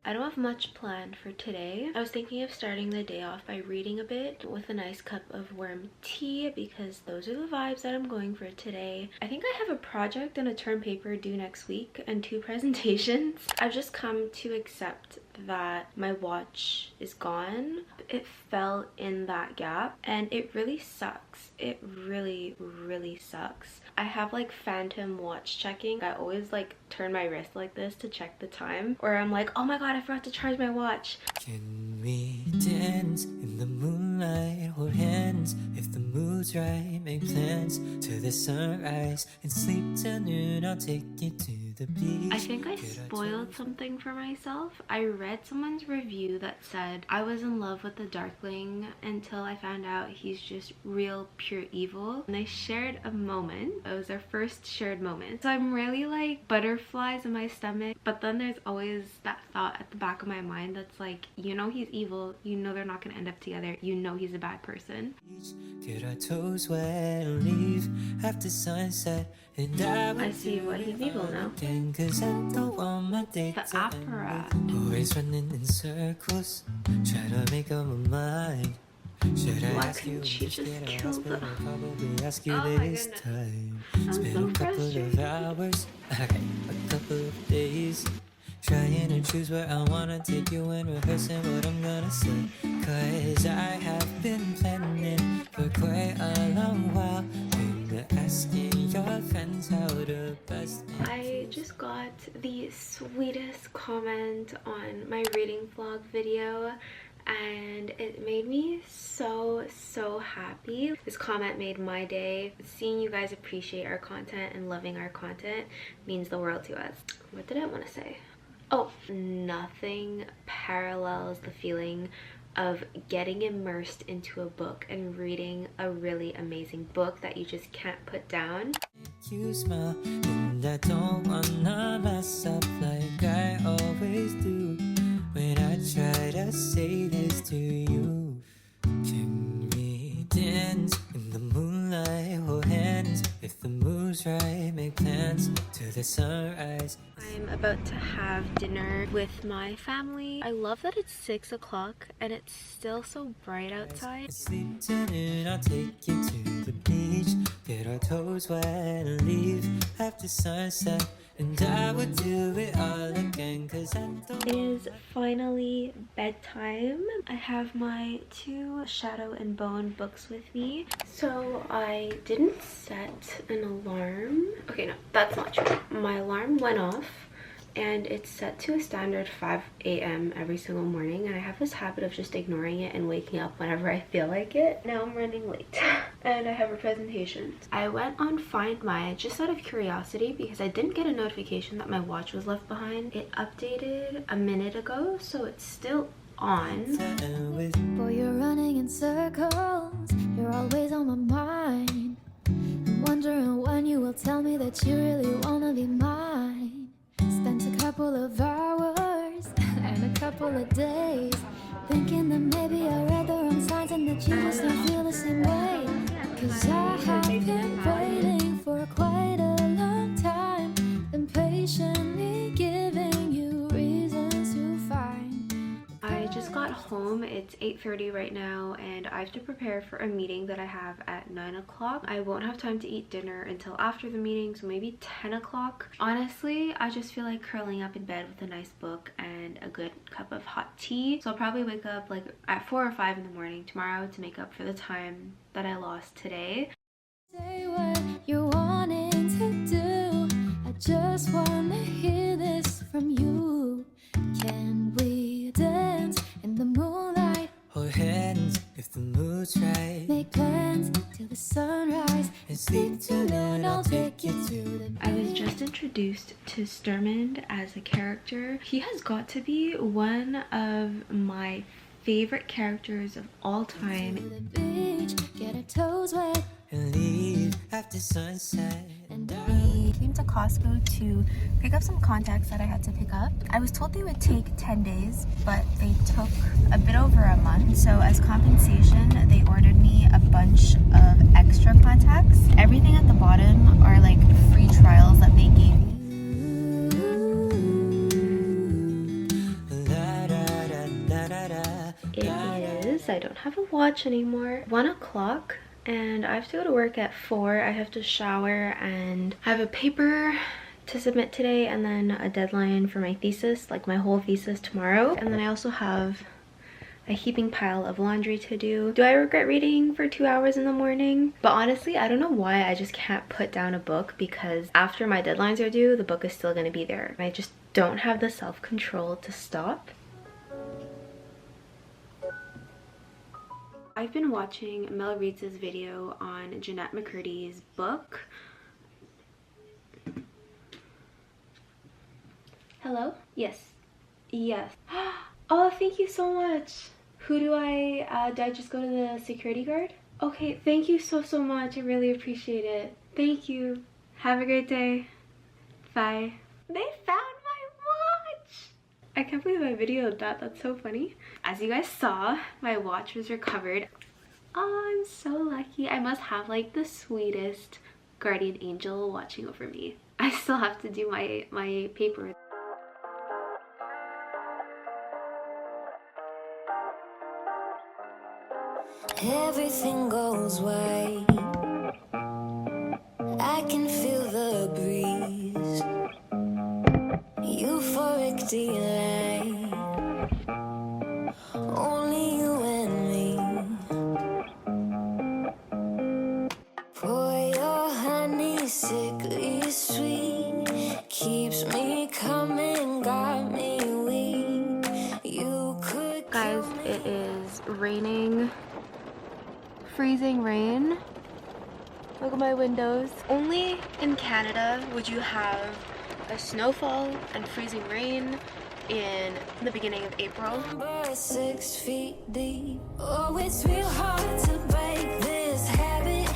I don't have much planned for today. I was thinking of starting the day off by reading a bit with a nice cup of warm tea because those are the vibes that I'm going for today. I think I have a project and a term paper due next week and 2 presentations. I've just come to accept that my watch is gone. It fell in that gap and it really sucks. It really sucks. I have like phantom watch checking. I always like turn my wrist like this to check the time, or I'm like, oh my god, I forgot to charge my watch. Can we dance in the moonlight, hold hands if the mood's right, make plans to the sunrise and sleep till noon. I'll take you to the beach. I think I spoiled something for myself. I read someone's review that said I was in love with the Darkling until I found out he's just real pure evil, and they shared a moment. It was their first shared moment, so I'm really like butterflies in my stomach. But then there's always that thought at the back of my mind that's like, you know he's evil, you know they're not gonna end up together, you know he's a bad person. Get our toes wet and leave after sunset, and I see why he's evil now. Cause I don't want my day The opera. always running in circles, try to make up my mind. Should I Why ask you couldn't she just just get kill asked, but the- I'll probably ask you Oh my this goodness. time. I'm It's been so a couple of frustrated. hours, okay, a couple of days, trying to choose where I wanna take you and rehearsing what I'm gonna say. Cause I have been planning for quite a long while, been asking your friends how to best me. I just got the sweetest comment on my reading vlog video and it made me so happy. This comment made my day. Seeing you guys appreciate our content and loving our content means the world to us. What did I want to say? Oh, nothing parallels the feeling of getting immersed into a book and reading a really amazing book that you just can't put down. You smile, and I don't wanna mess up like I always do when I try to say this to you. Can we dance in the moonlight, hold hands if the mood's right, make plans to the sunrise. I'm about to have dinner with my family. I love that it's 6 o'clock and it's still so bright outside. Sleep till noon, I'll take you to the beach, get our toes wet and leave after sunset, and I would do it all again cause I don't. It is finally bedtime. I have my 2 Shadow and Bone books with me. So I didn't set an alarm. Okay, no, that's not true. My alarm went off and it's set to a standard 5 a.m. every single morning, and I have this habit of just ignoring it and waking up whenever I feel like it. Now I'm running late and I have a presentation. I went on Find My just out of curiosity because I didn't get a notification that my watch was left behind. It updated a minute ago, so it's still on. Boy, you're running in circles, you're always on my mind. I'm wondering when you will tell me that you really wanna be mine. Spent a couple of hours and a couple of days thinking that maybe I read the wrong signs and that you just don't feel the same way. Cause I have been waiting for quite a long time and patiently giving you reasons to find. I just got home. It's 8:30 right now and I have to prepare for a meeting that I have at 9 o'clock. I won't have time to eat dinner until after the meeting, so maybe 10 o'clock. Honestly, I just feel like curling up in bed with a nice book and a good cup of hot tea. So I'll probably wake up like at 4 or 5 in the morning tomorrow to make up for the time that I lost today. Say what you're wanting to do, I just wanna hear this from you. Can we dance in the moonlight, Hold hands if the mood's right, make plans till the sunrise, and sleep till noon. I'll take you to the I was just introduced to Sturmund as a character. He has got to be one of my favorite characters of all time. the beach, get our toes wet. and leave after sunset. And We came to Costco to pick up some contacts that I had to pick up. I was told they would take 10 days, but they took a bit over a month. So as compensation, they ordered me a bunch of extra contacts. Everything at the bottom are like free trials that they gave me. I don't have a watch anymore. 1 o'clock and I have to go to work at 4. I have to shower and I have a paper to submit today and then a deadline for my thesis, like my whole thesis tomorrow. And then I also have a heaping pile of laundry to do. Do I regret reading for 2 hours in the morning? But honestly, I don't know why I just can't put down a book, because after my deadlines are due, the book is still gonna be there. I just don't have the self-control to stop. I've been watching Mel Reed's video on Jeanette McCurdy's book. Hello? Yes. Yes. Oh, thank you so much. Who do I just go to the security guard? Okay, thank you so much. I really appreciate it. Thank you. Have a great day. Bye. They found my watch! I can't believe I videoed that. That's so funny. As you guys saw, my watch was recovered. Oh, I'm so lucky. I must have like the sweetest guardian angel watching over me. I still have to do my paper. Everything goes white. I can feel the breeze. Euphoric delight. Only you and me. Pour your honey, sickly sweet. Keeps me coming, got me weak. You could. Guys, it is raining. Freezing rain. Look at my windows. Only in Canada would you have a snowfall and freezing rain in the beginning of April. 6 feet deep. Oh, it's real hard to break this habit.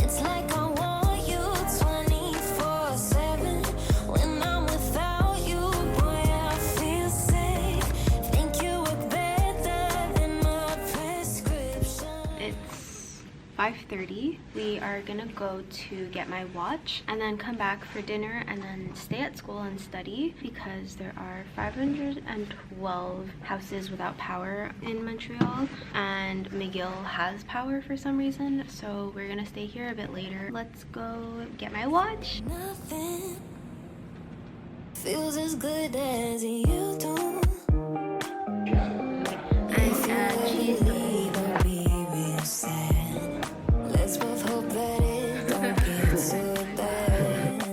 It's like I want you 24/7. When I'm without you, boy, I feel sick. Think you work better than a prescription. It's 5:30. We are gonna go to get my watch and then come back for dinner and then stay at school and study, because there are 512 houses without power in Montreal and McGill has power for some reason, so we're gonna stay here a bit later. Let's go get my watch. Nothing feels as good as you do. I feel really don't be real sad. Let's both hope that it don't get too bad.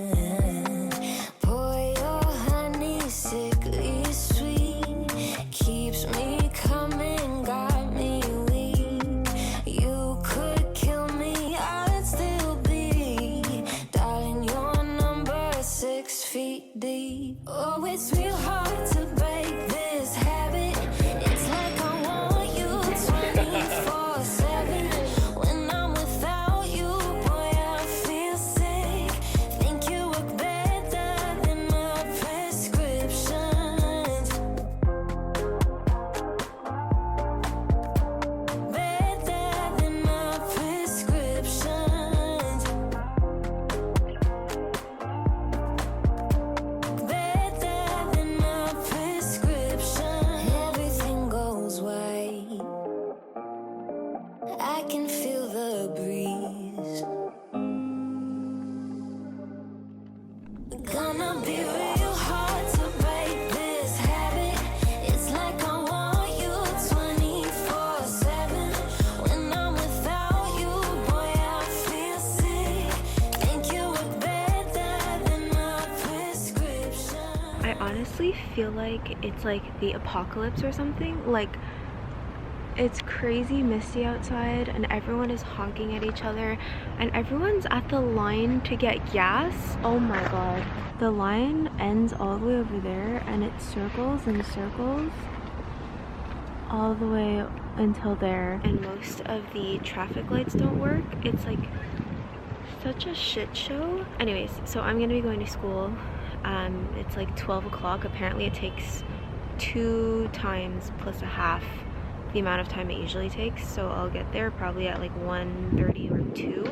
Pour your honey, sickly sweet. Keeps me coming, got me weak. You could kill me, I'd still be. Darling, your number 6 feet deep. Oh, it's real hard to break this habit. It's like I want you 24/7. When I'm without you, boy, I feel sick. Think you work better than a prescription. Better than a prescription. Better than a prescription. Everything goes white. I can feel the breeze. Gonna be real hard to break this habit. It's like I want you 24/7. When I'm without you, boy, I feel sick. Think you work better than a prescription. I honestly feel like it's like the apocalypse or something. Like, it's crazy misty outside and everyone is honking at each other and everyone's at the line to get gas. Oh my god. The line ends all the way over there and it circles and circles all the way until there. And most of the traffic lights don't work. It's like such a shit show. Anyways, so I'm gonna be going to school. It's like 12 o'clock. Apparently it takes 2 times plus a half the amount of time it usually takes, so I'll get there probably at like 1:30 or 2,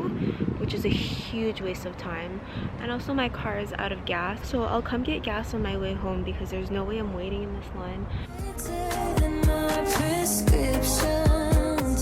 which is a huge waste of time. And also my car is out of gas, so I'll come get gas on my way home because there's no way I'm waiting in this line. Better than a prescription.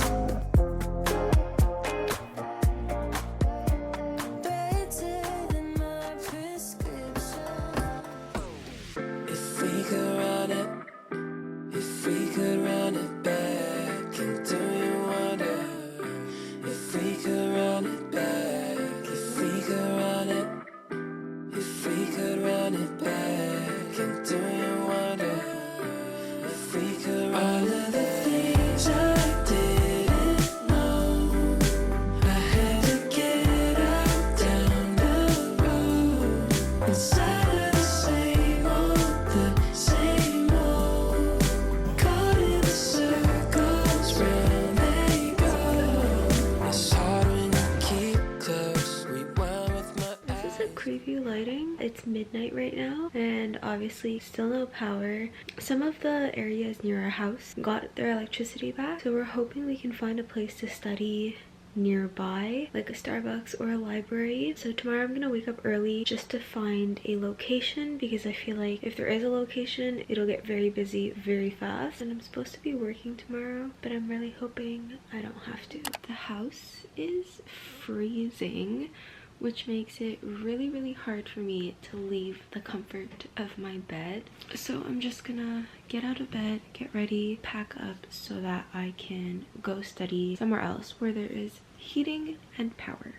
like creepy lighting. It's midnight right now and obviously still no power. Some of the areas near our house got their electricity back, so we're hoping we can find a place to study nearby, like a Starbucks or a library. So tomorrow I'm gonna wake up early just to find a location, because I feel like if there is a location it'll get very busy very fast, and I'm supposed to be working tomorrow, but I'm really hoping I don't have to. The house is freezing, which makes it really hard for me to leave the comfort of my bed. So I'm just gonna get out of bed, get ready, pack up so that I can go study somewhere else where there is heating and power.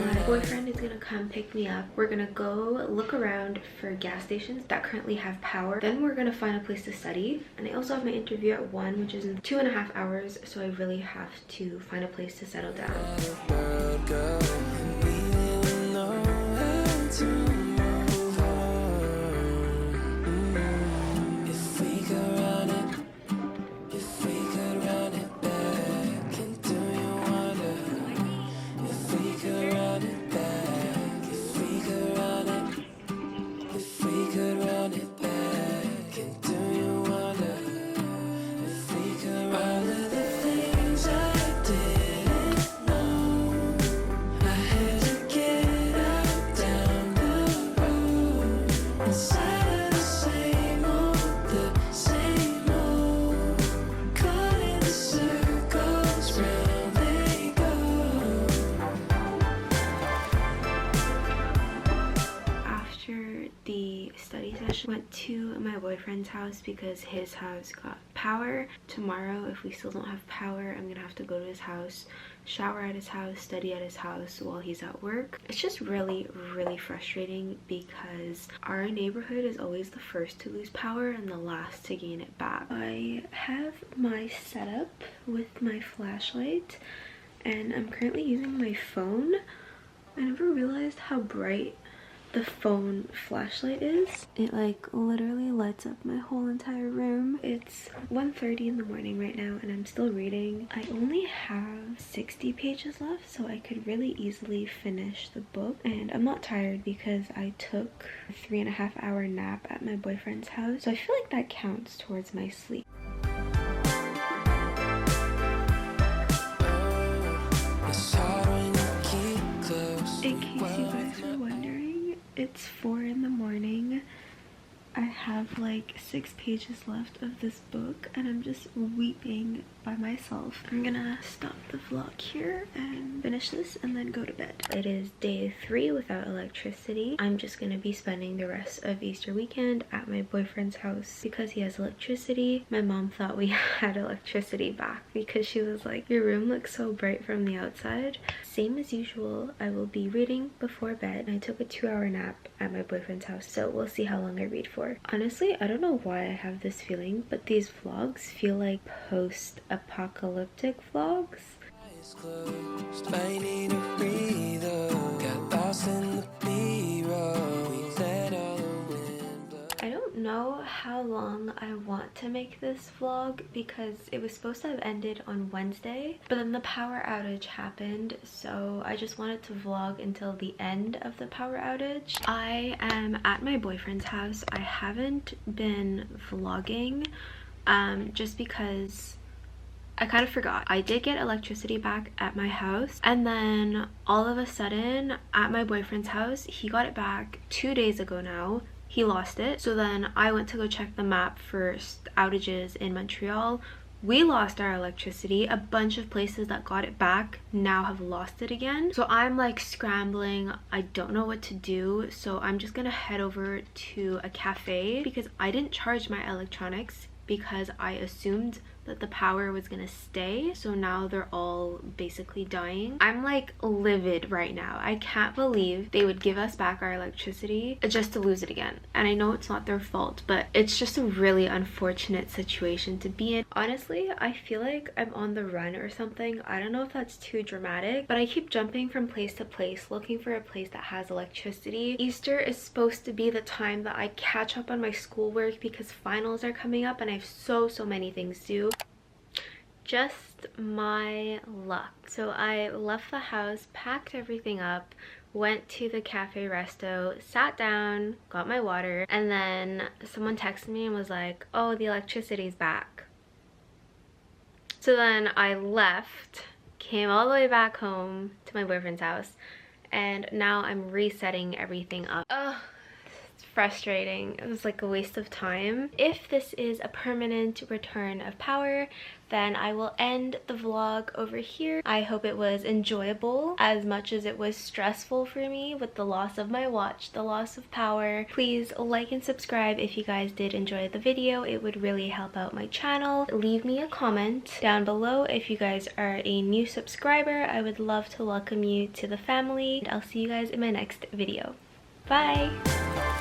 My boyfriend is gonna come pick me up. We're gonna go look around for gas stations that currently have power. Then we're gonna find a place to study. And I also have my interview at 1, which is in 2.5 hours. So I really have to find a place to settle down. Went to my boyfriend's house because his house got power. Tomorrow, if we still don't have power, I'm gonna have to go to his house, shower at his house, study at his house while he's at work. It's just really frustrating because our neighborhood is always the first to lose power and the last to gain it back. I have my setup with my flashlight and I'm currently using my phone. I never realized how bright the phone flashlight is. It like literally lights up my whole entire room. It's 1:30 in the morning right now and I'm still reading. I only have 60 pages left, so I could really easily finish the book, and I'm not tired because I took a 3.5-hour nap at my boyfriend's house, so I feel like that counts towards my sleep. In case you guys were wondering, it's 4 in the morning. I have like 6 pages left of this book and I'm just weeping by myself. I'm gonna stop the vlog here and finish this and then go to bed. It is day 3 without electricity. I'm just gonna be spending the rest of Easter weekend at my boyfriend's house because he has electricity. My mom thought we had electricity back because she was like, your room looks so bright from the outside. Same as usual, I will be reading before bed. I took a 2-hour nap at my boyfriend's house, so we'll see how long I read for. Honestly, I don't know why I have this feeling, but these vlogs feel like post-apocalyptic vlogs. I don't know how long I want to make this vlog because it was supposed to have ended on Wednesday, but then the power outage happened, so I just wanted to vlog until the end of the power outage. I am at my boyfriend's house. I haven't been vlogging just because I kind of forgot. I did get electricity back at my house, and then all of a sudden at my boyfriend's house, he got it back 2 days ago now. He lost it. So then I went to go check the map for outages in Montreal. We lost our electricity. A bunch of places that got it back now have lost it again. So I'm like scrambling. I don't know what to do. So I'm just gonna head over to a cafe because I didn't charge my electronics because I assumed that the power was gonna stay, so now they're all basically dying. I'm like livid right now. I can't believe they would give us back our electricity just to lose it again. And I know it's not their fault, but it's just a really unfortunate situation to be in. Honestly, I feel like I'm on the run or something. I don't know if that's too dramatic, but I keep jumping from place to place looking for a place that has electricity. Easter is supposed to be the time that I catch up on my schoolwork because finals are coming up and I have so many things to do. just my luck. So I left the house, packed everything up, went to the cafe resto, sat down, got my water, and then someone texted me and was like, oh, the electricity's back. So then I left, came all the way back home to my boyfriend's house, and now I'm resetting everything up. Ugh. Frustrating. It was like a waste of time. If this is a permanent return of power, then I will end the vlog over here. I hope it was enjoyable as much as it was stressful for me with the loss of my watch, the loss of power. Please like and subscribe if you guys did enjoy the video. It would really help out my channel. Leave me a comment down below if you guys are a new subscriber. I would love to welcome you to the family. And I'll see you guys in my next video. Bye!